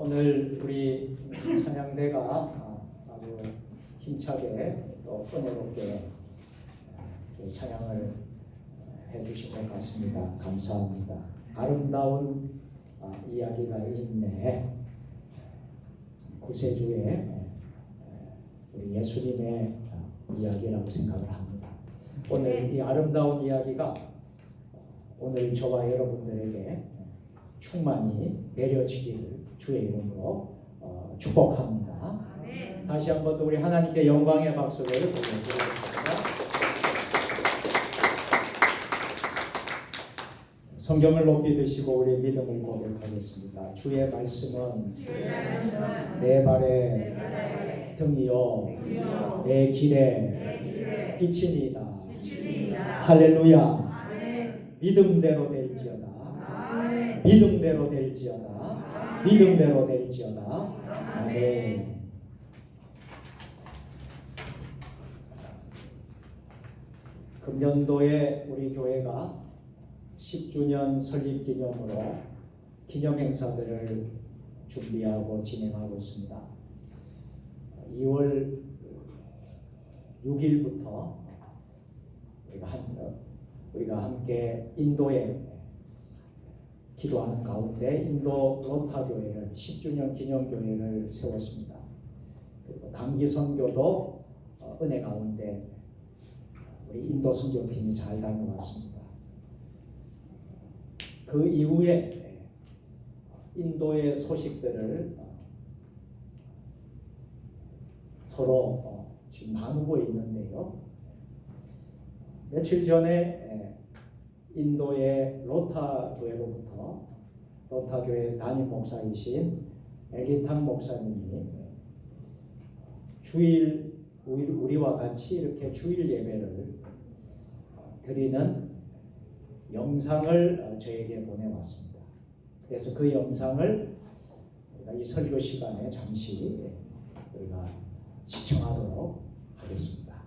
오늘 우리 찬양대가 아주 힘차게 또 은혜롭게 찬양을 해주신 것 같습니다. 감사합니다. 아름다운 이야기가 있네. 구세주의 우리 예수님의 이야기라고 생각을 합니다. 오늘 이 아름다운 이야기가 오늘 저와 여러분들에게 충만히 내려지기를 주의 이름으로 축복합니다. 다시 한번 또 우리 하나님께 영광의 박수를 보내드리겠습니다. 성경을 높이 드시고 우리의 믿음을 고백하겠습니다. 주의 말씀은 내 발에 등이요 내 길에 빛이니이다. 할렐루야. 믿음대로 될지어다. 믿음대로 될지어다. 믿음대로 될지어다. 아멘. 금년도에 우리 교회가 10주년 설립 기념으로 기념 행사들을 준비하고 진행하고 있습니다. 2월 6일부터 우리가 함께 인도에 기도하는 가운데 인도 로타교회를 10주년 기념교회를 세웠습니다. 그리고 단기 선교도 은혜 가운데 우리 인도 선교팀이 잘 다녀왔습니다. 그 이후에 인도의 소식들을 서로 지금 나누고 있는데요. 며칠 전에 인도의 로타교회로부터 로타교회 담임 목사이신 엘리탄 목사님이 주일 우리와 같이 이렇게 주일 예배를 드리는 영상을 저에게 보내왔습니다. 그래서 그 영상을 우리가 이 설교 시간에 잠시 우리가 시청하도록 하겠습니다.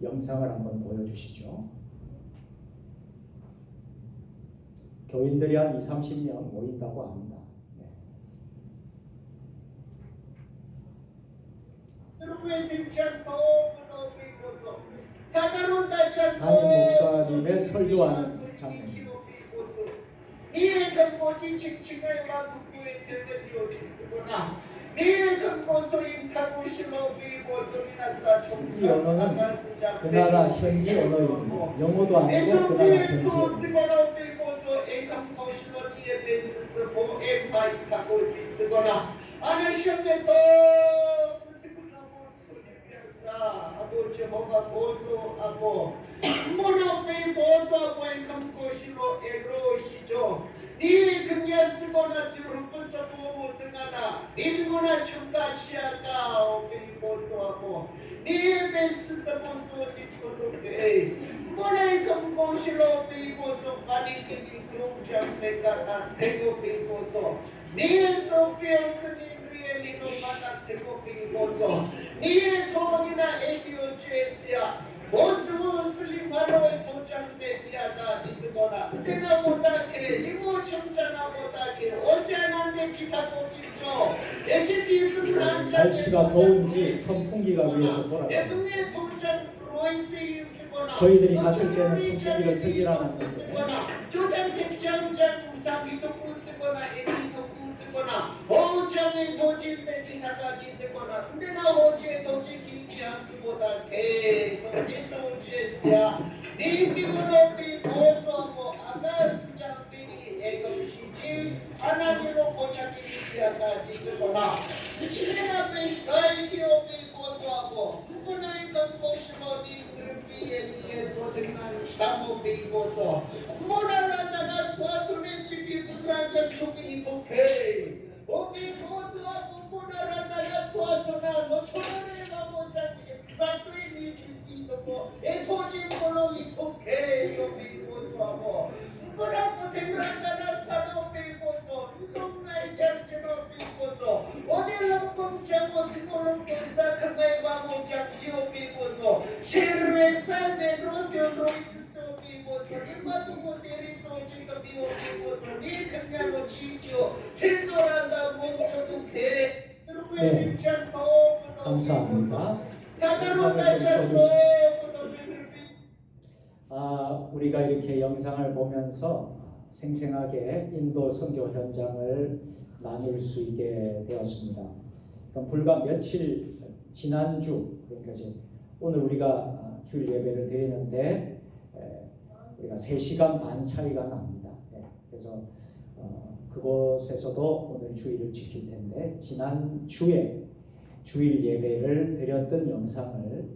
영상을 한번 보여주시죠. 교인들이 한 20-30명 모인다고 합니다. 담임 목사님의 설교하는 장면입니다. 이 언어는 그 나라 현지 언어입니다. 영어도 아니고 그 나라 현지 날씨가 더운지 선풍기가 위에서 돌아갑니다. 저희들이 갔을 때는 선풍기를 틀질 않았는데 네, 감사합니다. 영상을 좀 우리가 이렇게 영상을 보면서 생생하게 인도 선교 현장을 나눌 수 있게 되었습니다. 그럼 불과 며칠 지난주, 그러니까 오늘 우리가 주일 예배를 드리는데 우리가 3시간 반 차이가 납니다. 그래서 그곳에서도 오늘 주일을 지킬 텐데 지난 주에 주일 예배를 드렸던 영상을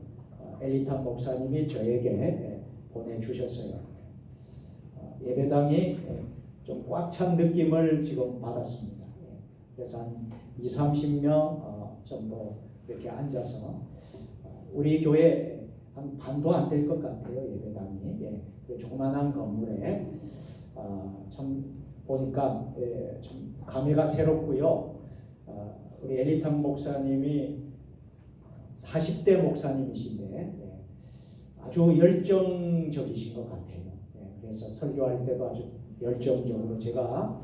엘리탄 목사님이 저에게 보내주셨어요. 예배당이 좀 꽉 찬 느낌을 지금 받았습니다. 그래서 한 20-30명 정도 이렇게 앉아서 우리 교회 한 반도 안 될 것 같아요. 예배당이 조그만한 건물에 참 보니까 참 감회가 새롭고요. 우리 엘리탄 목사님이 40대 목사님이신데 아주 열정적이신 것 같아요. 그래서 설교할 때도 아주 열정적으로 제가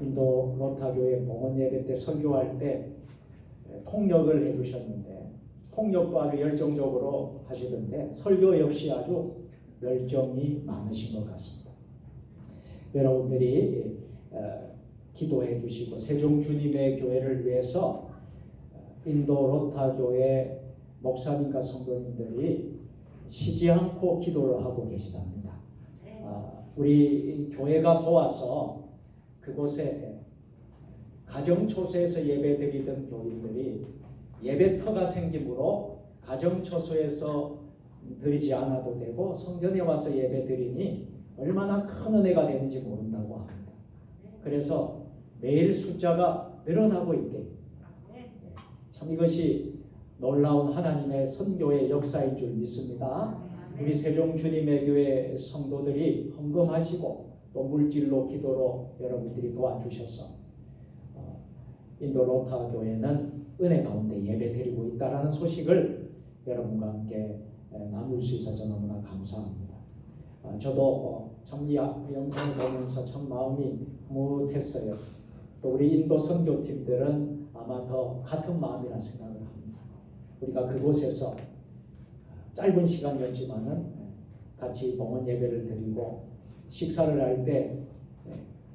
인도 로타교회 봉헌 예배 때 설교할 때 통역을 해주셨는데 통역도 아주 열정적으로 하시던데 설교 역시 아주 열정이 많으신 것 같습니다. 여러분들이 기도해 주시고 세종 주님의 교회를 위해서 인도 로타교회 목사님과 성도님들이 쉬지 않고 기도를 하고 계시답니다. 우리 교회가 도와서 그곳에 가정초소에서 예배드리던 교인들이 예배터가 생기므로 가정초소에서 드리지 않아도 되고 성전에 와서 예배드리니 얼마나 큰 은혜가 되는지 모른다고 합니다. 그래서 매일 숫자가 늘어나고 있대. 참 이것이 놀라운 하나님의 선교의 역사인 줄 믿습니다. 우리 세종 주님의 교회 성도들이 헌금하시고 또 물질로 기도로 여러분들이 도와주셔서 인도 로타 교회는 은혜 가운데 예배드리고 있다라는 소식을 여러분과 함께 나눌 수 있어서 너무나 감사합니다. 저도 참 이 영상을 보면서 참 마음이 흐뭇했어요. 또 우리 인도 선교팀들은 아마 더 같은 마음이라 생각을 합니다. 우리가 그곳에서 짧은 시간이었지만은 같이 봉헌 예배를 드리고 식사를 할 때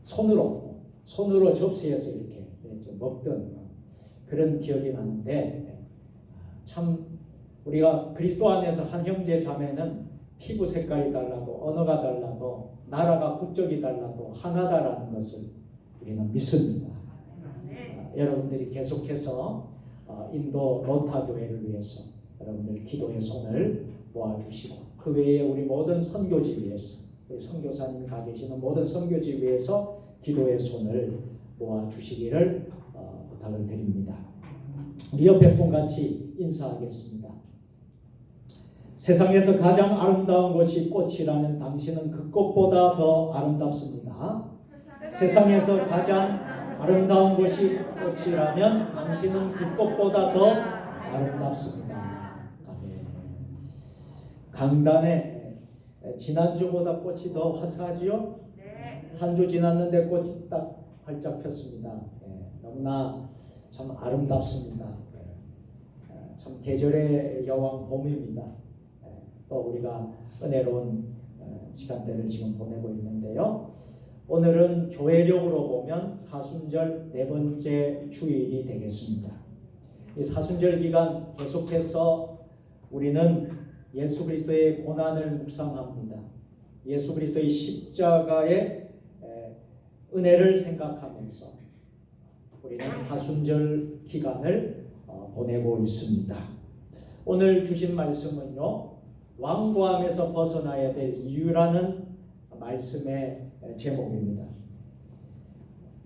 손으로 접시에서 이렇게 먹던 그런 기억이 나는데 참 우리가 그리스도 안에서 한 형제 자매는 피부 색깔이 달라도 언어가 달라도 나라가 국적이 달라도 하나다라는 것을 우리는 믿습니다. 여러분들이 계속해서 인도 로타 교회를 위해서 여러분들 기도의 손을 모아주시고 그 외에 우리 모든 선교지 위해서 우리 선교사님 가 계시는 모든 선교지 위해서 기도의 손을 모아주시기를 부탁을 드립니다. 우리 옆에 분 같이 인사하겠습니다. 세상에서 가장 아름다운 것이 꽃이라면 당신은 그 꽃보다 더 아름답습니다. 세상에서 가장 아름다운 것이 꽃이라면 당신은 그 꽃보다 더 아름답습니다. 아멘. 강단에 지난주보다 꽃이 더 화사하지요? 한 주 지났는데 꽃이 딱 활짝 폈습니다. 너무나 참 아름답습니다. 참 계절의 여왕 봄입니다. 또 우리가 은혜로운 시간대를 지금 보내고 있는데요. 오늘은 교회력으로 보면 사순절 4번째 주일이 되겠습니다. 이 사순절 기간 계속해서 우리는 예수 그리스도의 고난을 묵상합니다. 예수 그리스도의 십자가의 은혜를 생각하면서 우리는 사순절 기간을 보내고 있습니다. 오늘 주신 말씀은요, 완고함에서 벗어나야 될 이유라는 말씀의 제목입니다.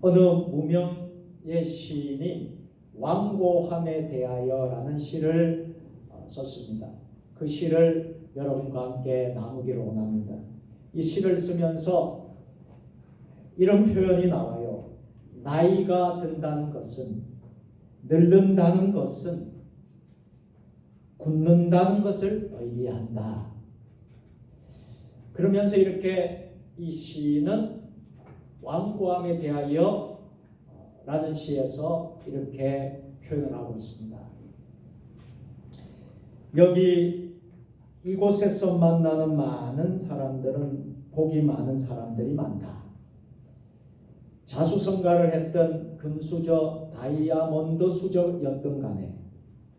어느 무명의 시인이 완고함에 대하여라는 시를 썼습니다. 그 시를 여러분과 함께 나누기를 원합니다. 이 시를 쓰면서 이런 표현이 나와요. 나이가 든다는 것은, 늙는다는 것은, 굳는다는 것을 의미한다. 그러면서 이렇게 이 시인은 완고함에 대하여 라는 시에서 이렇게 표현을 하고 있습니다. 여기 이곳에서 만나는 많은 사람들은 복이 많은 사람들이 많다. 자수성가를 했던 금수저, 다이아몬드 수저였던 간에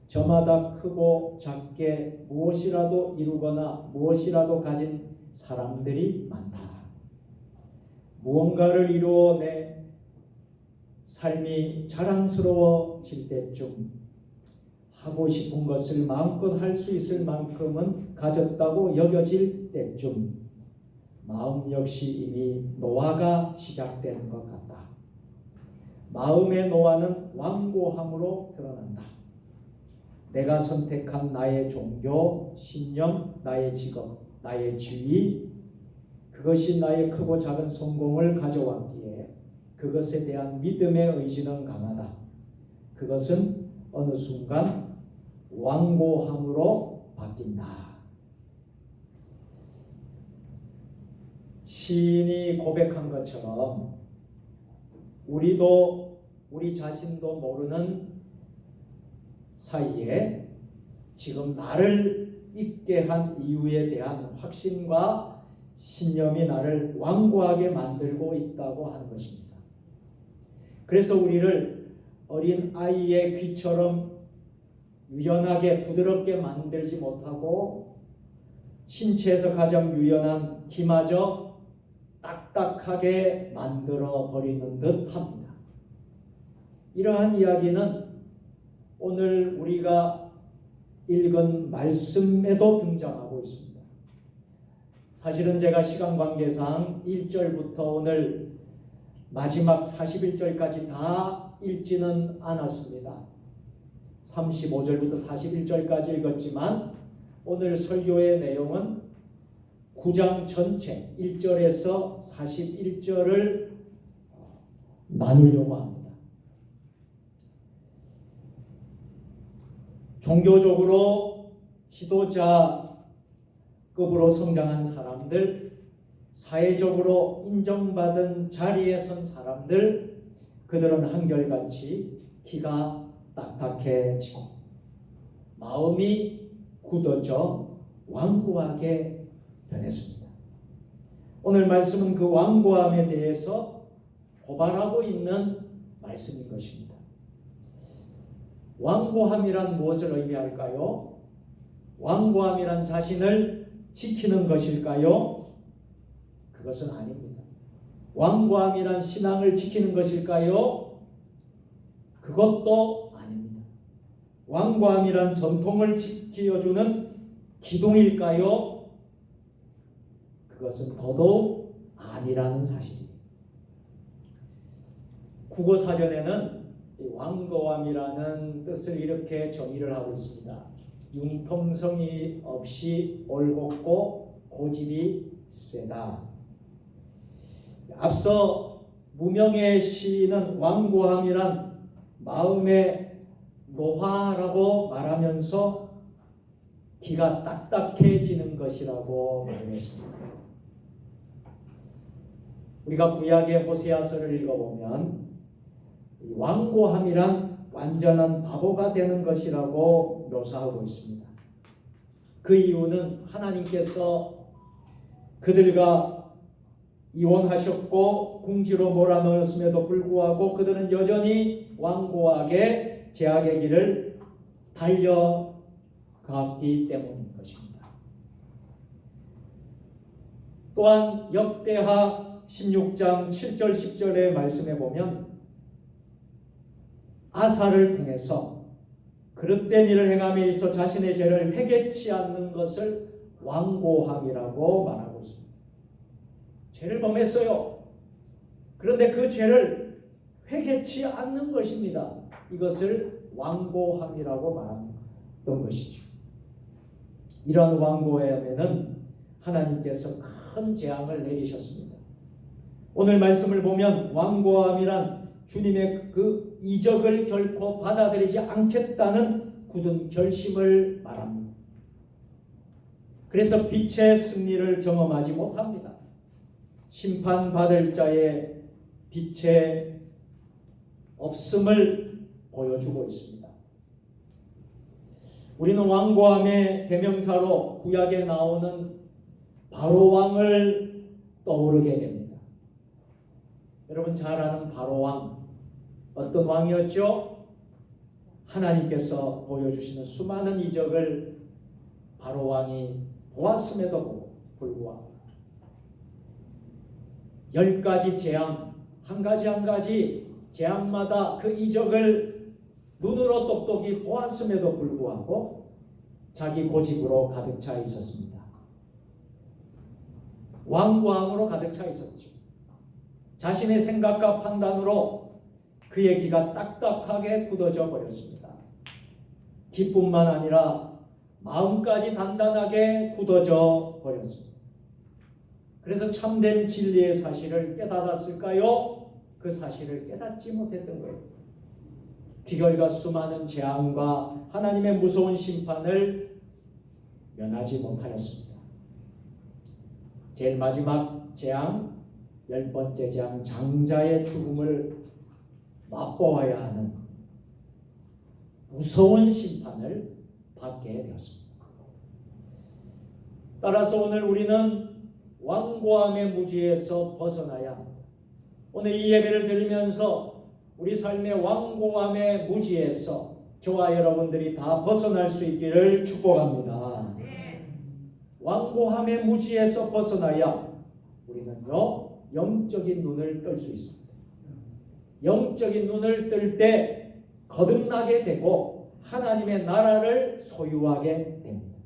저마다 크고 작게 무엇이라도 이루거나 무엇이라도 가진 사람들이 많다. 무언가를 이루어 내 삶이 자랑스러워질 때쯤 하고 싶은 것을 마음껏 할 수 있을 만큼은 가졌다고 여겨질 때쯤 마음 역시 이미 노화가 시작되는 것 같다. 마음의 노화는 완고함으로 드러난다. 내가 선택한 나의 종교, 신념, 나의 직업, 나의 지위, 그것이 나의 크고 작은 성공을 가져왔기에 그것에 대한 믿음의 의지는 강하다. 그것은 어느 순간 완고함으로 바뀐다. 시인이 고백한 것처럼 우리도 우리 자신도 모르는 사이에 지금 나를 있게 한 이유에 대한 확신과 신념이 나를 완고하게 만들고 있다고 하는 것입니다. 그래서 우리를 어린 아이의 귀처럼 유연하게 부드럽게 만들지 못하고 신체에서 가장 유연한 귀마저 딱딱하게 만들어 버리는 듯 합니다. 이러한 이야기는 오늘 우리가 읽은 말씀에도 등장하고 있습니다. 사실은 제가 시간 관계상 1절부터 오늘 마지막 41절까지 다 읽지는 않았습니다. 35절부터 41절까지 읽었지만 오늘 설교의 내용은 9장 전체 1절에서 41절을 나누려고 합니다. 종교적으로 지도자급으로 성장한 사람들, 사회적으로 인정받은 자리에 선 사람들, 그들은 한결같이 귀가 딱딱해지고 마음이 굳어져 완고하게 변했습니다. 오늘 말씀은 그 완고함에 대해서 고발하고 있는 말씀인 것입니다. 완고함이란 무엇을 의미할까요? 완고함이란 자신을 지키는 것일까요? 그것은 아닙니다. 완고함이란 신앙을 지키는 것일까요? 그것도 아닙니다. 완고함이란 전통을 지켜주는 기둥일까요? 그것은 더더욱 아니라는 사실입니다. 국어사전에는 완고함이라는 뜻을 이렇게 정의를 하고 있습니다. 융통성이 없이 올곧고 고집이 세다. 앞서 무명의 시인은 완고함이란 마음의 노화라고 말하면서 귀가 딱딱해지는 것이라고 말했습니다. 우리가 구약의 호세아서를 읽어보면 완고함이란 완전한 바보가 되는 것이라고 묘사하고 있습니다. 그 이유는 하나님께서 그들과 이혼하셨고 궁지로 몰아넣었음에도 불구하고 그들은 여전히 완고하게 죄악의 길을 달려갔기 때문인 것입니다. 또한 역대하 16장 7절 10절의 말씀에 보면 아사를 통해서 그릇된 일을 행함에 있어 자신의 죄를 회개치 않는 것을 완고함이라고 말하고 있습니다. 죄를 범했어요. 그런데 그 죄를 회개치 않는 것입니다. 이것을 완고함이라고 말했던 것이죠. 이런 완고함에는 하나님께서 큰 재앙을 내리셨습니다. 오늘 말씀을 보면 완고함이란 주님의 그 이적을 결코 받아들이지 않겠다는 굳은 결심을 말합니다. 그래서 빛의 승리를 경험하지 못합니다. 심판받을 자의 빛의 없음을 보여주고 있습니다. 우리는 왕고함의 대명사로 구약에 나오는 바로왕을 떠오르게 됩니다. 여러분 잘 아는 바로왕, 어떤 왕이었죠? 하나님께서 보여주시는 수많은 이적을 바로왕이 보았음에도 불구하고 10가지 재앙, 한 가지 한 가지 재앙마다 그 이적을 눈으로 똑똑히 보았음에도 불구하고 자기 고집으로 가득 차 있었습니다. 왕고함으로 가득 차 있었죠. 자신의 생각과 판단으로 그의 귀가 딱딱하게 굳어져 버렸습니다. 귀뿐만 아니라 마음까지 단단하게 굳어져 버렸습니다. 그래서 참된 진리의 사실을 깨달았을까요? 그 사실을 깨닫지 못했던 거예요. 귀결과 수많은 재앙과 하나님의 무서운 심판을 면하지 못하였습니다. 제일 마지막 재앙, 10번째 재앙, 장자의 죽음을 맛보아야 하는 무서운 심판을 받게 되었습니다. 따라서 오늘 우리는 왕고함의 무지에서 벗어나야 합니다. 오늘 이 예배를 드리면서 우리 삶의 왕고함의 무지에서 저와 여러분들이 다 벗어날 수 있기를 축복합니다. 왕고함의 무지에서 벗어나야 우리는요 영적인 눈을 뜰 수 있습니다. 영적인 눈을 뜰 때 거듭나게 되고 하나님의 나라를 소유하게 됩니다.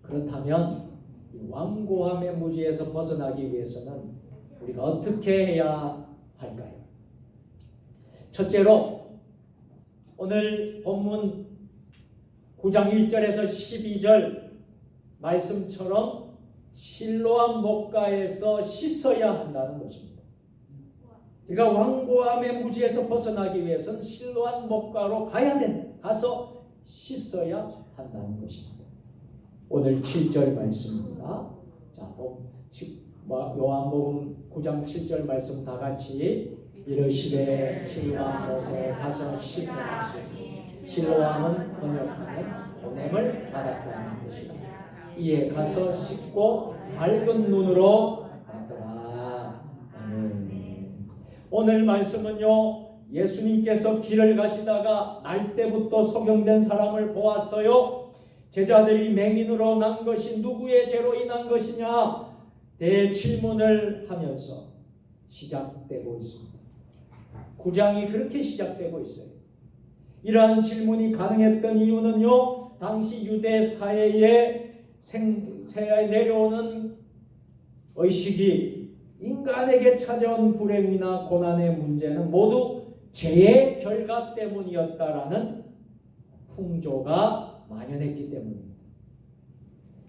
그렇다면 이 왕고함의 무지에서 벗어나기 위해서는 우리가 어떻게 해야 할까요? 첫째로 오늘 본문 9장 1절에서 12절 말씀처럼 실로암 목가에서 씻어야 한다는 것입니다. 그러니까 왕고함의 무지에서 벗어나기 위해서는 실로암 목가로 가야 된다. 가서 씻어야 한다는 것입니다. 오늘 7절 말씀입니다. 자, 요한복음 9장 7절 말씀 다 같이 이르시되 실로암 못에 가서 씻으라 하시니 실로암은 번역하면 보냄을 받았다는 뜻이다. 이에 가서 씻고 밝은 눈으로 왔더라. 아멘. 오늘 말씀은요 예수님께서 길을 가시다가 날 때부터 소경된 사람을 보았어요. 제자들이 맹인으로 난 것이 누구의 죄로 인한 것이냐 대질문을 하면서 시작되고 있습니다. 9장이 그렇게 시작되고 있어요. 이러한 질문이 가능했던 이유는요 당시 유대 사회에 내려오는 의식이 인간에게 찾아온 불행이나 고난의 문제는 모두 죄의 결과 때문이었다라는 풍조가 만연했기 때문입니다.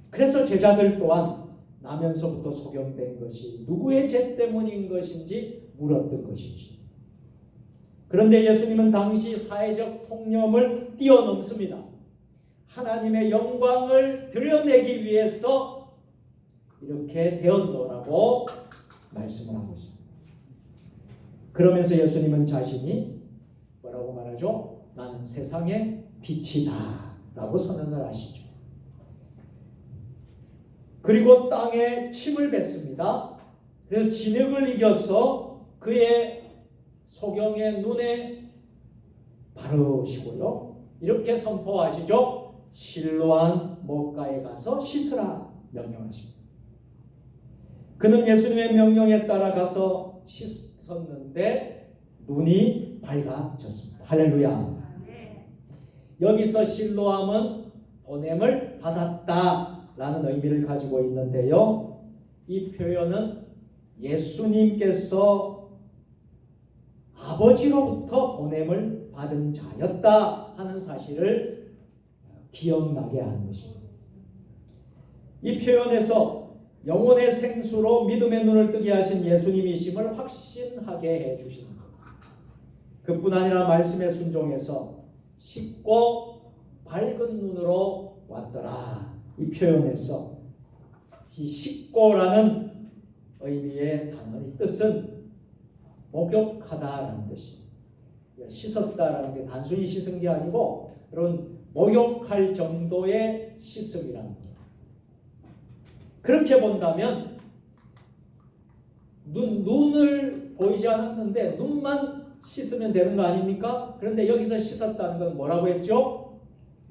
그래서 제자들 또한 나면서부터 소경된 것이 누구의 죄 때문인 것인지 물었던 것이지. 그런데 예수님은 당시 사회적 통념을 뛰어넘습니다. 하나님의 영광을 드러내기 위해서 이렇게 되었노라고 말씀을 하고 있습니다. 그러면서 예수님은 자신이 뭐라고 말하죠? 나는 세상의 빛이다 라고 선언을 하시죠. 그리고 땅에 침을 뱉습니다. 그래서 진흙을 이겨서 그의 소경의 눈에 바르시고요. 이렇게 선포하시죠. 실로암 목가에 가서 씻으라 명령하십니다. 그는 예수님의 명령에 따라 가서 씻었는데 눈이 밝아졌습니다. 할렐루야. 여기서 실로암은 보냄을 받았다라는 의미를 가지고 있는데요. 이 표현은 예수님께서 아버지로부터 보냄을 받은 자였다 하는 사실을 기억나게 하는 것입니다. 이 표현에서 영혼의 생수로 믿음의 눈을 뜨게 하신 예수님이심을 확신하게 해주시는 것. 그뿐 아니라 말씀에 순종해서 씻고 밝은 눈으로 왔더라 이 표현에서 이 씻고라는 의미의 단어의 뜻은 목욕하다라는 뜻입니다. 씻었다라는 게 단순히 씻은 게 아니고 그런 목욕할 정도의 씻음이라는 거예요. 그렇게 본다면 눈을 보이지 않았는데 눈만 씻으면 되는 거 아닙니까? 그런데 여기서 씻었다는 건 뭐라고 했죠?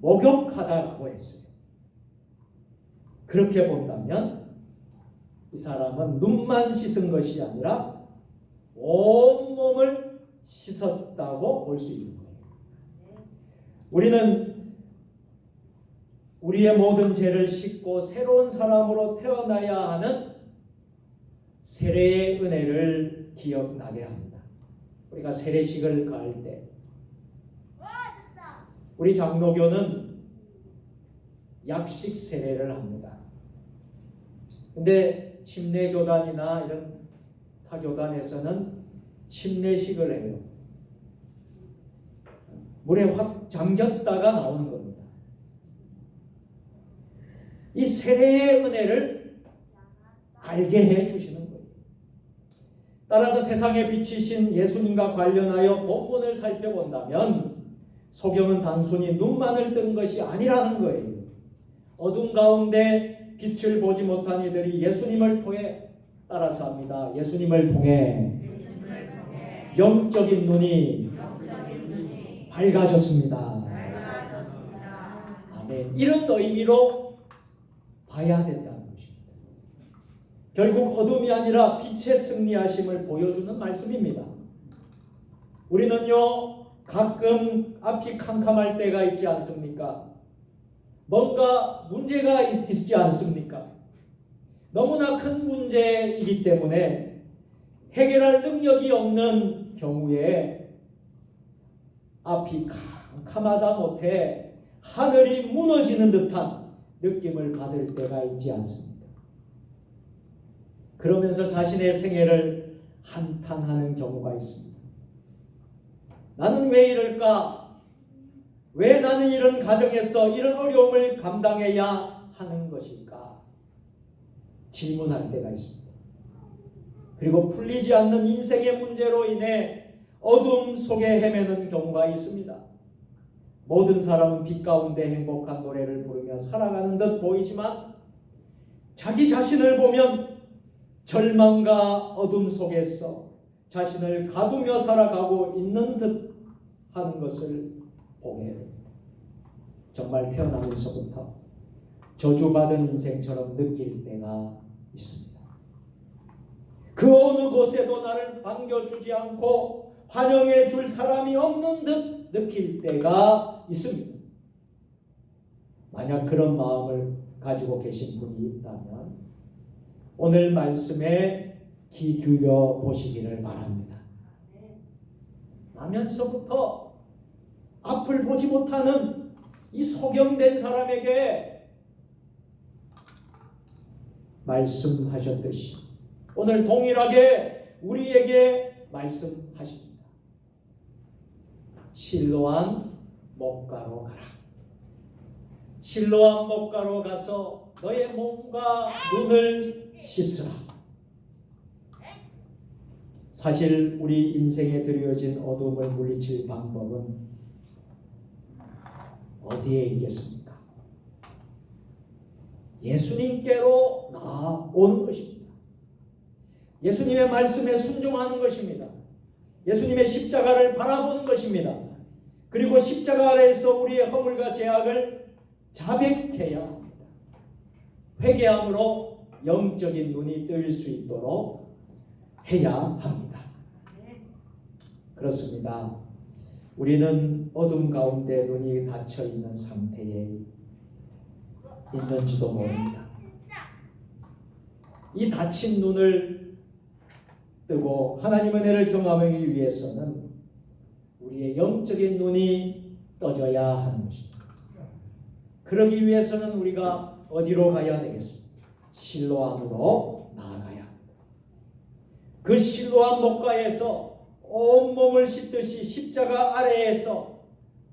목욕하다라고 했어요. 그렇게 본다면 이 사람은 눈만 씻은 것이 아니라 온몸을 씻었다고 볼 수 있는 거예요. 우리는 우리의 모든 죄를 씻고 새로운 사람으로 태어나야 하는 세례의 은혜를 기억나게 합니다. 우리가 세례식을 가할 때 우리 장로교는 약식 세례를 합니다. 근데 침례교단이나 이런 타교단에서는 침례식을 해요. 물에 확 잠겼다가 나오는 겁니다. 이 세례의 은혜를 알게 해 주시는 거예요. 따라서 세상에 비치신 예수님과 관련하여 본문을 살펴본다면 소경은 단순히 눈만을 뜬 것이 아니라는 거예요. 어둠 가운데 빛을 보지 못한 이들이 예수님을 통해 따라서 합니다. 예수님을 통해 영적인 눈이 밝아졌습니다. 아멘. 이런 의미로 봐야 된다는 것입니다. 결국 어둠이 아니라 빛의 승리하심을 보여주는 말씀입니다. 우리는요 가끔 앞이 캄캄할 때가 있지 않습니까? 뭔가 문제가 있지 않습니까? 너무나 큰 문제이기 때문에 해결할 능력이 없는 경우에 앞이 캄캄하다 못해 하늘이 무너지는 듯한 느낌을 받을 때가 있지 않습니까? 그러면서 자신의 생애를 한탄하는 경우가 있습니다. 나는 왜 이럴까? 왜 나는 이런 가정에서 이런 어려움을 감당해야 하는 것일까? 질문할 때가 있습니다. 그리고 풀리지 않는 인생의 문제로 인해 어둠 속에 헤매는 경우가 있습니다. 모든 사람은 빛 가운데 행복한 노래를 부르며 살아가는 듯 보이지만 자기 자신을 보면 절망과 어둠 속에서 자신을 가두며 살아가고 있는 듯 하는 것을 보게 됩니다. 정말 태어나면서부터 저주받은 인생처럼 느낄 때가 있습니다. 그 어느 곳에도 나를 반겨주지 않고 환영해 줄 사람이 없는 듯 느낄 때가 있습니다. 만약 그런 마음을 가지고 계신 분이 있다면 오늘 말씀에 귀 기울여 보시기를 바랍니다. 나면서부터 앞을 보지 못하는 이 소경된 사람에게 말씀하셨듯이 오늘 동일하게 우리에게 말씀하십니다. 실로암 목가로 가라. 실로암 목가로 가서 너의 몸과 눈을 씻으라. 사실 우리 인생에 들여진 어둠을 물리칠 방법은 어디에 있겠습니까? 예수님께로 나오는 것입니다. 예수님의 말씀에 순종하는 것입니다. 예수님의 십자가를 바라보는 것입니다. 그리고 십자가 아래에서 우리의 허물과 죄악을 자백해야 합니다. 회개함으로 영적인 눈이 뜰 수 있도록 해야 합니다. 그렇습니다. 우리는 어둠 가운데 눈이 닫혀 있는 상태에 있는지도 모릅니다. 이 닫힌 눈을 뜨고 하나님 은혜를 경험하기 위해서는 우리의 영적인 눈이 떠져야 하는 것입니다. 그러기 위해서는 우리가 어디로 가야 되겠습니까? 실로암으로 나아가야 합니다. 그 실로암 목가에서 온몸을 씻듯이 십자가 아래에서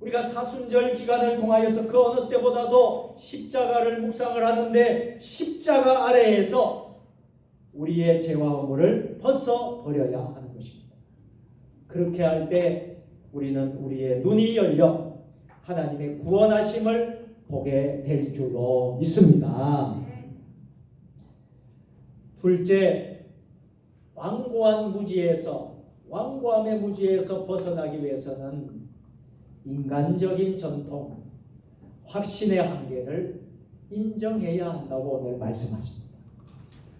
우리가 사순절 기간을 통하여서 그 어느 때보다도 십자가를 묵상을 하는데 십자가 아래에서 우리의 죄와 허물을 벗어버려야 하는 것입니다. 그렇게 할 때 우리는 우리의 눈이 열려 하나님의 구원하심을 보게 될 줄로 믿습니다. 둘째, 완고함의 무지에서 벗어나기 위해서는 인간적인 전통, 확신의 한계를 인정해야 한다고 오늘 말씀하십니다.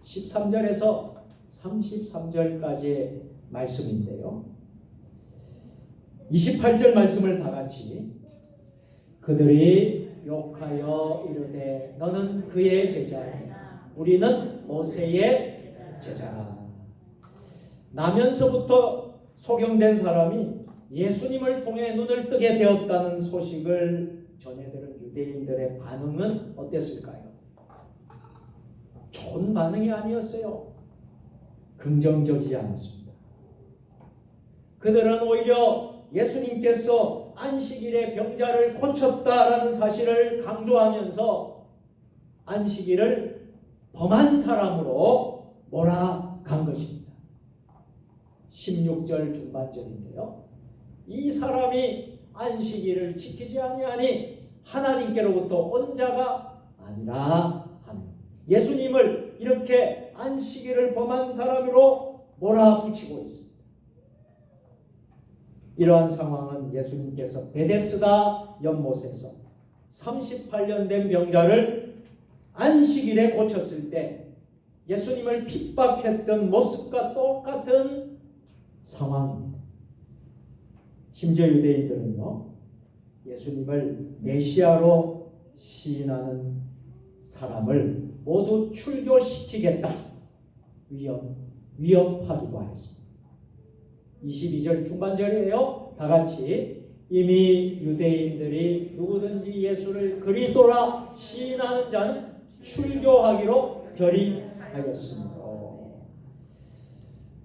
13절에서 33절까지의 말씀인데요. 28절 말씀을 다 같이 그들이 욕하여 이르되 너는 그의 제자이나 우리는 모세의 제자라. 나면서부터 소경된 사람이 예수님을 통해 눈을 뜨게 되었다는 소식을 전해들은 유대인들의 반응은 어땠을까요? 좋은 반응이 아니었어요. 긍정적이지 않았습니다. 그들은 오히려 예수님께서 안식일에 병자를 고쳤다라는 사실을 강조하면서 안식일을 범한 사람으로 몰아간 것입니다. 16절 중반절인데요. 이 사람이 안식일을 지키지 아니하니 하나님께로부터 온 자가 아니라 하는, 예수님을 이렇게 안식일을 범한 사람으로 몰아붙이고 있습니다. 이러한 상황은 예수님께서 베데스다 연못에서 38년 된 병자를 안식일에 고쳤을 때 예수님을 핍박했던 모습과 똑같은 상황입니다. 심지어 유대인들은요, 예수님을 메시아로 시인하는 사람을 모두 출교시키겠다 위협하기도 하였습니다. 22절 중반절이에요. 다 같이 이미 유대인들이 누구든지 예수를 그리스도라 시인하는 자는 출교하기로 결의하였습니다.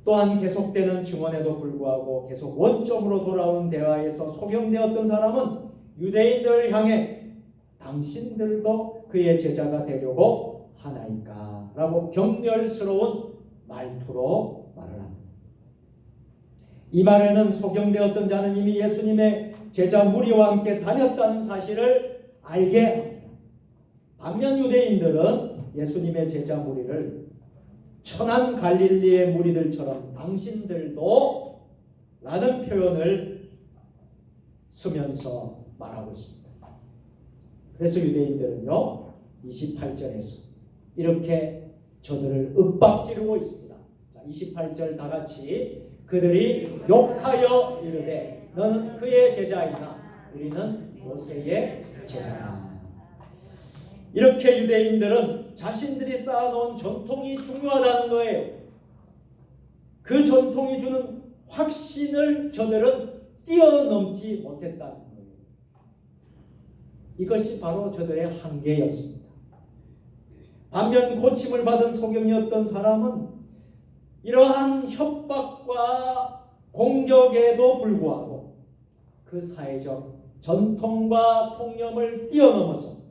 또한 계속되는 증언에도 불구하고 계속 원점으로 돌아온 대화에서 소경되었던 사람은 유대인들을 향해 당신들도 그의 제자가 되려고 하나이까? 라고 경멸스러운 말투로 말을 합니다. 이 말에는 소경되었던 자는 이미 예수님의 제자 무리와 함께 다녔다는 사실을 알게 합니다. 반면 유대인들은 예수님의 제자 무리를 천한 갈릴리의 무리들처럼 당신들도 라는 표현을 쓰면서 말하고 있습니다. 그래서 유대인들은요 28절에서 이렇게 저들을 윽박지르고 있습니다. 자, 28절 다 같이 그들이 욕하여 이르되 너는 그의 제자이나 우리는 모세의 제자라. 이렇게 유대인들은 자신들이 쌓아놓은 전통이 중요하다는 거예요. 그 전통이 주는 확신을 저들은 뛰어넘지 못했다는 거예요. 이것이 바로 저들의 한계였습니다. 반면 고침을 받은 소경이었던 사람은 이러한 협박과 공격에도 불구하고 그 사회적 전통과 통념을 뛰어넘어서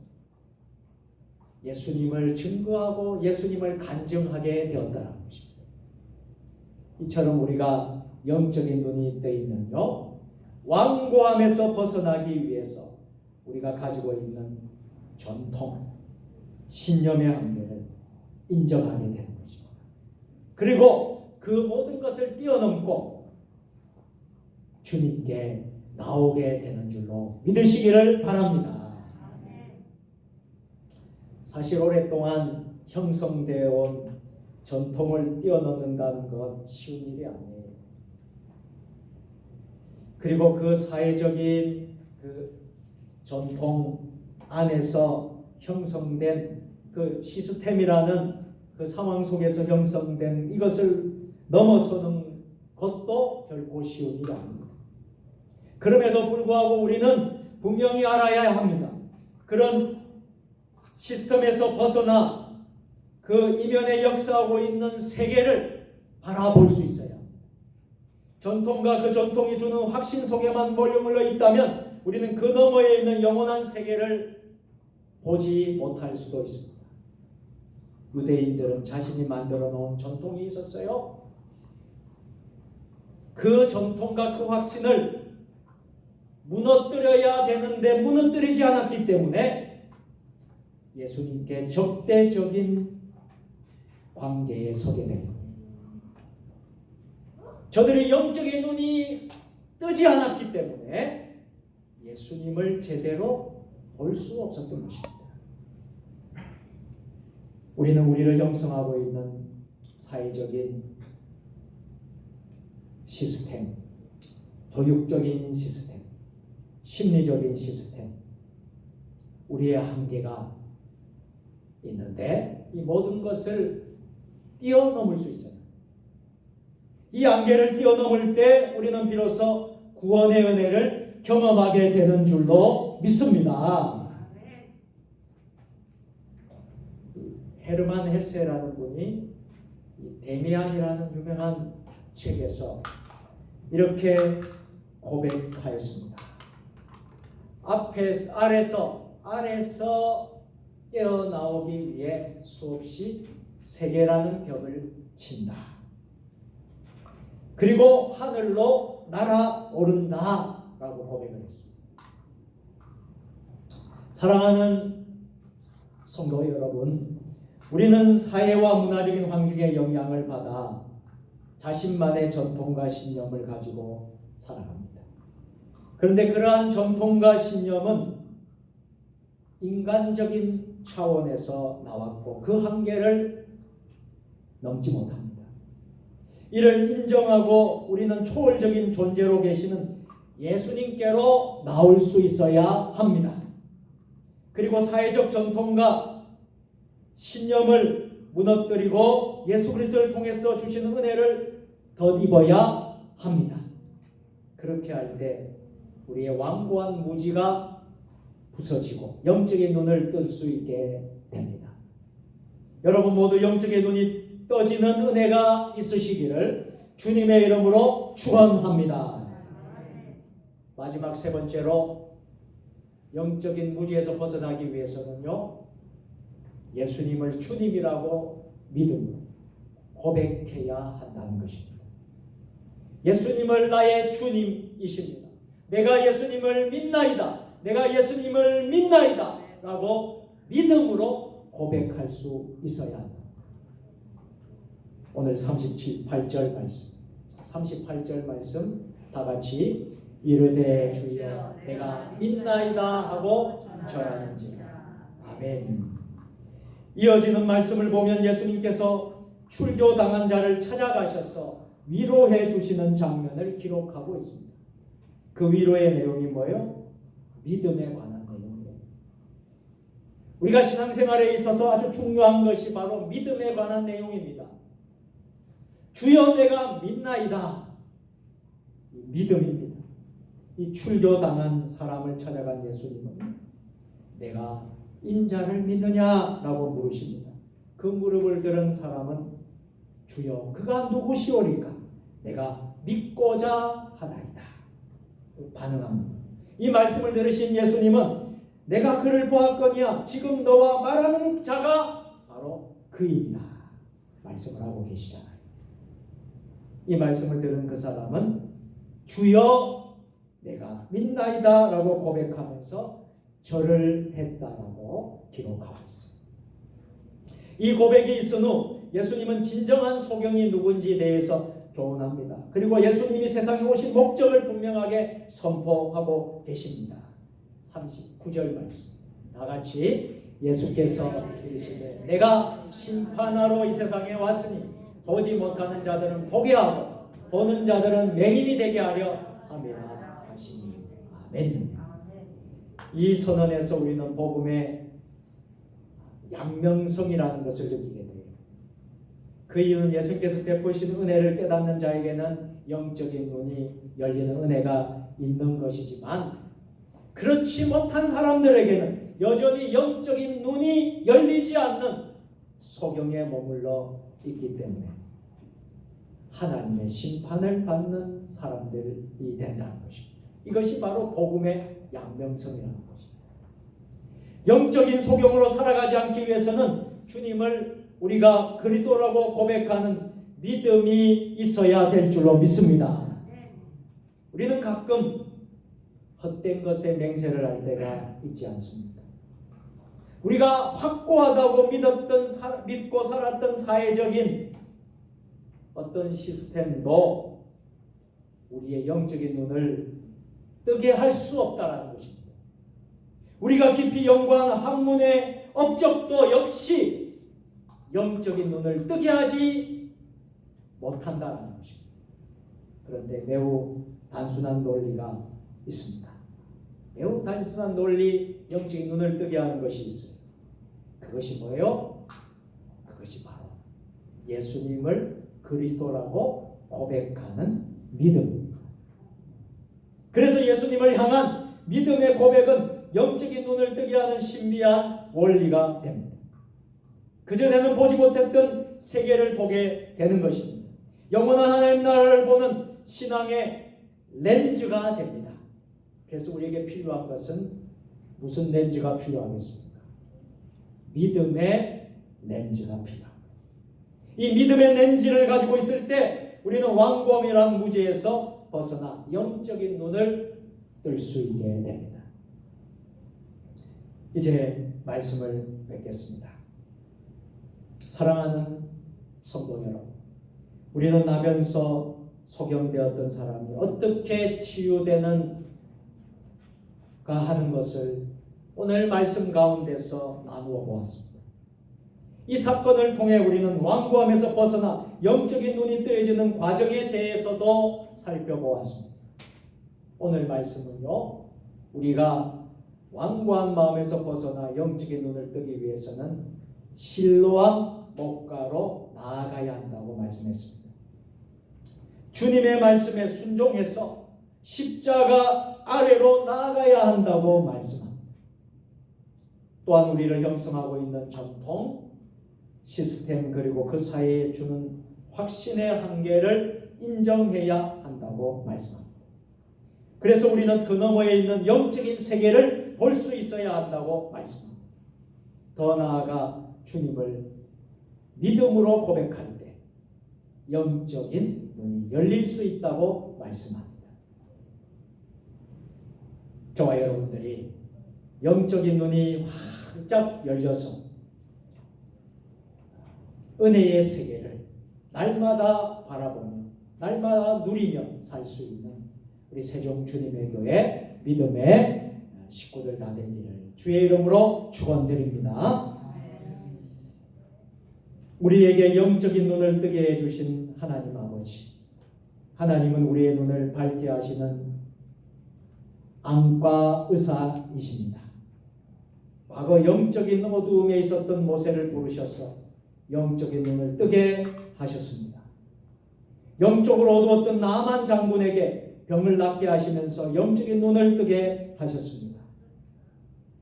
예수님을 증거하고 예수님을 간증하게 되었다는 것입니다. 이처럼 우리가 영적인 눈이 뜨이면요 완고함에서 벗어나기 위해서 우리가 가지고 있는 전통, 신념의 한계를 인정하게 되는 것입니다. 그리고 그 모든 것을 뛰어넘고 주님께 나오게 되는 줄로 믿으시기를 바랍니다. 사실 오랫동안 형성되어 온 전통을 뛰어넘는다는 것 쉬운 일이 아니에요. 그리고 그 사회적인 그 전통 안에서 형성된 그 시스템이라는 그 상황 속에서 형성된 이것을 넘어서는 것도 결코 쉬운 일이 아닙니다. 그럼에도 불구하고 우리는 분명히 알아야 합니다. 그런 시스템에서 벗어나 그 이면에 역사하고 있는 세계를 바라볼 수 있어요. 전통과 그 전통이 주는 확신 속에만 머물러 있다면 우리는 그 너머에 있는 영원한 세계를 보지 못할 수도 있습니다. 유대인들은 자신이 만들어 놓은 전통이 있었어요. 그 전통과 그 확신을 무너뜨려야 되는데 무너뜨리지 않았기 때문에 예수님께 적대적인 관계에 서게 된 겁니다. 저들의 영적인 눈이 뜨지 않았기 때문에 예수님을 제대로 볼 수 없었던 것입니다. 우리는 우리를 형성하고 있는 사회적인 시스템, 교육적인 시스템, 심리적인 시스템, 우리의 한계가 있는데 이 모든 것을 뛰어넘을 수 있어요. 이 한계를 뛰어넘을 때 우리는 비로소 구원의 은혜를 경험하게 되는 줄로 믿습니다. 헤르만 헤세라는 분이 데미안이라는 유명한 책에서 이렇게 고백하였습니다. 아래서 깨어나오기 위해 수없이 세계라는 벽을 친다. 그리고 하늘로 날아오른다 라고 고백을 했습니다. 사랑하는 성도 여러분, 우리는 사회와 문화적인 환경의 영향을 받아 자신만의 전통과 신념을 가지고 살아갑니다. 그런데 그러한 전통과 신념은 인간적인 차원에서 나왔고 그 한계를 넘지 못합니다. 이를 인정하고 우리는 초월적인 존재로 계시는 예수님께로 나올 수 있어야 합니다. 그리고 사회적 전통과 신념을 무너뜨리고 예수 그리스도를 통해서 주시는 은혜를 덧입어야 합니다. 그렇게 할 때 우리의 완고한 무지가 부서지고 영적인 눈을 뜰 수 있게 됩니다. 여러분 모두 영적인 눈이 떠지는 은혜가 있으시기를 주님의 이름으로 축원합니다. 마지막 세 번째로 영적인 무지에서 벗어나기 위해서는요, 예수님을 주님이라고 믿음으로 고백해야 한다는 것입니다. 예수님을 나의 주님이십니다. 내가 예수님을 믿나이다. 내가 예수님을 믿나이다. 라고 믿음으로 고백할 수 있어야 한다. 오늘 38절 말씀. 38절 말씀 다 같이 이르되 주여 내가 믿나이다 하고 절하는지라. 아멘. 이어지는 말씀을 보면 예수님께서 출교당한 자를 찾아가셔서 위로해 주시는 장면을 기록하고 있습니다. 그 위로의 내용이 뭐예요? 믿음에 관한 내용이에요. 우리가 신앙생활에 있어서 아주 중요한 것이 바로 믿음에 관한 내용입니다. 주여 내가 믿나이다. 믿음입니다. 이 출교당한 사람을 찾아간 예수님은 내가 인자를 믿느냐라고 물으십니다. 그 무릎을 들은 사람은 주여 그가 누구시오리까? 내가 믿고자 하나이다. 반응합니다. 이 말씀을 들으신 예수님은 내가 그를 보았거니와 지금 너와 말하는 자가 바로 그입니다. 말씀을 하고 계시잖아요. 이 말씀을 들은 그 사람은 주여 내가 믿나이다 라고 고백하면서 절을 했다라고 기록하고 있습니다. 이 고백이 있은 후 예수님은 진정한 소경이 누군지에 대해서 교훈합니다. 그리고 예수님이 세상에 오신 목적을 분명하게 선포하고 계십니다. 39절 말씀 다 같이 예수께서 이르시되 내가 심판하러 이 세상에 왔으니 보지 못하는 자들은 보게 하고 보는 자들은 맹인이 되게 하려 함이라 하시니 아멘. 이 선언에서 우리는 복음의 양명성이라는 것을 느끼게 돼요. 그 이유는 예수께서 베푸시는 은혜를 깨닫는 자에게는 영적인 눈이 열리는 은혜가 있는 것이지만 그렇지 못한 사람들에게는 여전히 영적인 눈이 열리지 않는 소경에 머물러 있기 때문에 하나님의 심판을 받는 사람들이 된다는 것입니다. 이것이 바로 복음의 양명성이라는 것입니다. 영적인 소경으로 살아가지 않기 위해서는 주님을 우리가 그리스도라고 고백하는 믿음이 있어야 될 줄로 믿습니다. 우리는 가끔 헛된 것에 맹세를 할 때가 있지 않습니까? 우리가 확고하다고 믿고 살았던 사회적인 어떤 시스템도 우리의 영적인 눈을 뜨게 할 수 없다는 것입니다. 우리가 깊이 연구한 학문의 업적도 역시 영적인 눈을 뜨게 하지 못한다는 것입니다. 그런데 매우 단순한 논리가 있습니다. 매우 단순한 논리, 영적인 눈을 뜨게 하는 것이 있어요. 그것이 뭐예요? 그것이 바로 예수님을 그리스도라고 고백하는 믿음입니다. 그래서 예수님을 향한 믿음의 고백은 영적인 눈을 뜨게 하는 신비한 원리가 됩니다. 그전에는 보지 못했던 세계를 보게 되는 것입니다. 영원한 하나님 나라를 보는 신앙의 렌즈가 됩니다. 그래서 우리에게 필요한 것은 무슨 렌즈가 필요하겠습니까? 믿음의 렌즈가 필요합니다. 이 믿음의 렌즈를 가지고 있을 때 우리는 완고함이라는 무지에서 벗어나 영적인 눈을 뜰 수 있게 됩니다. 이제 말씀을 맺겠습니다. 사랑하는 성도 여러분, 우리는 나면서 소경되었던 사람이 어떻게 치유되는가 하는 것을 오늘 말씀 가운데서 나누어 보았습니다. 이 사건을 통해 우리는 완고함에서 벗어나 영적인 눈이 뜨여지는 과정에 대해서도 살펴보았습니다. 오늘 말씀은요, 우리가 완고한 마음에서 벗어나 영적인 눈을 뜨기 위해서는 실로암 목가로 나아가야 한다고 말씀했습니다. 주님의 말씀에 순종해서 십자가 아래로 나아가야 한다고 말씀합니다. 또한 우리를 형성하고 있는 전통, 시스템 그리고 그 사이에 주는 확신의 한계를 인정해야 한다고 말씀합니다. 그래서 우리는 그 너머에 있는 영적인 세계를 볼 수 있어야 한다고 말씀합니다. 더 나아가 주님을 믿음으로 고백할 때 영적인 눈이 열릴 수 있다고 말씀합니다. 저와 여러분들이 영적인 눈이 활짝 열려서 은혜의 세계를 날마다 바라보며 날마다 누리며 살 수 있는 우리 세종 주님의 교회 믿음의 식구들 다 되기를 주의 이름으로 축원드립니다. 우리에게 영적인 눈을 뜨게 해주신 하나님 아버지, 하나님은 우리의 눈을 밝게 하시는 안과 의사이십니다. 과거 영적인 어두움에 있었던 모세를 부르셔서 영적인 눈을 뜨게 하셨습니다. 영적으로 어두웠던 나만 장군에게 병을 낫게 하시면서 영적인 눈을 뜨게 하셨습니다.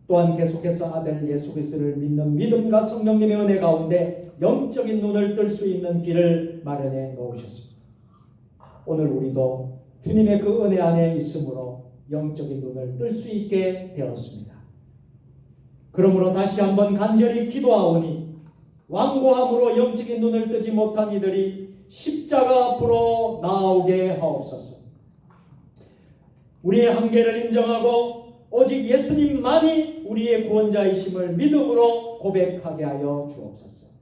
또한 계속해서 아들 예수 그리스도를 믿는 믿음과 성령님의 은혜 가운데 영적인 눈을 뜰 수 있는 길을 마련해 놓으셨습니다. 오늘 우리도 주님의 그 은혜 안에 있으므로 영적인 눈을 뜰 수 있게 되었습니다. 그러므로 다시 한번 간절히 기도하오니 완고함으로 영적인 눈을 뜨지 못한 이들이 십자가 앞으로 나오게 하옵소서. 우리의 한계를 인정하고 오직 예수님만이 우리의 구원자이심을 믿음으로 고백하게 하여 주옵소서.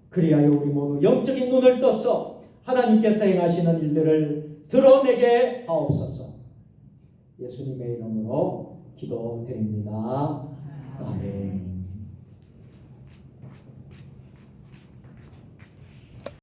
그리하여 우리 모두 영적인 눈을 떠서 하나님께서 행하시는 일들을 드러내게 하옵소서. 예수님의 이름으로 기도드립니다. 아멘.